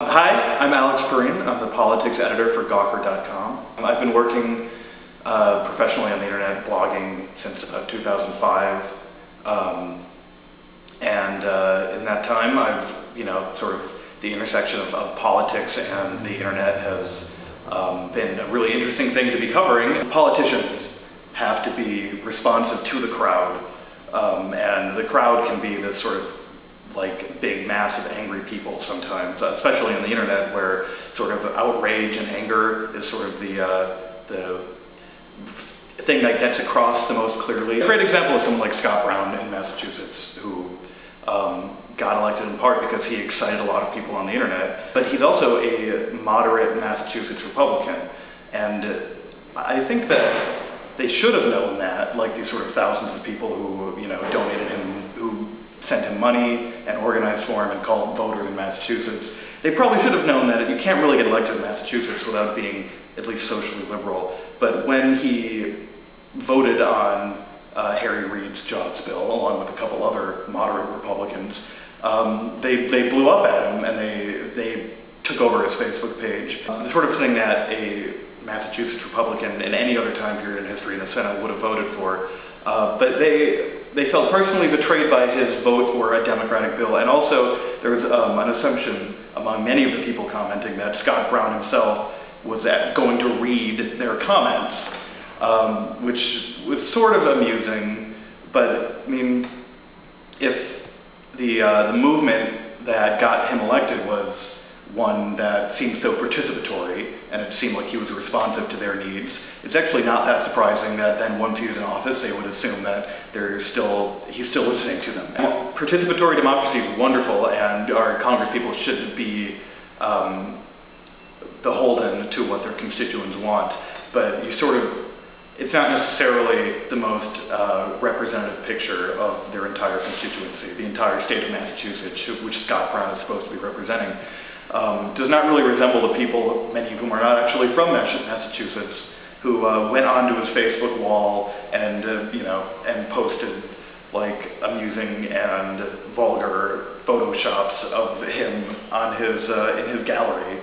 Hi, I'm Pareene. I'm the politics editor for Gawker.com. I've been working professionally on the internet, blogging since about 2005. In that time, I've, sort of the intersection of politics and the internet has been a really interesting thing to be covering. Politicians have to be responsive to the crowd, and the crowd can be this sort of like big mass of angry people sometimes, especially on the internet, where sort of outrage and anger is sort of the thing that gets across the most clearly. A great example is someone like Scott Brown in Massachusetts, who got elected in part because he excited a lot of people on the internet, but he's also a moderate Massachusetts Republican, and I think that they should have known that, like these sort of thousands of people who donated him, who sent him money and organized for him and called voters in Massachusetts. They probably should have known that you can't really get elected in Massachusetts without being at least socially liberal. But when he voted on Harry Reid's jobs bill, along with a couple other moderate Republicans, they blew up at him and they took over his Facebook page. The sort of thing that a Massachusetts Republican in any other time period in history in the Senate would have voted for. But they felt personally betrayed by his vote for a Democratic bill, and also there was an assumption among many of the people commenting that Scott Brown himself was going to read their comments, which was sort of amusing. But I mean, if the movement that got him elected was one that seemed so participatory, and it seemed like he was responsive to their needs, it's actually not that surprising that then once he's in office, they would assume that he's still listening to them. And participatory democracy is wonderful, and our congresspeople shouldn't be beholden to what their constituents want, but it's not necessarily the most representative picture of their entire constituency. The entire state of Massachusetts, which Scott Brown is supposed to be representing, does not really resemble the people, many of whom are not actually from Massachusetts, who went onto his Facebook wall and and posted like amusing and vulgar photoshops of him on his in his gallery.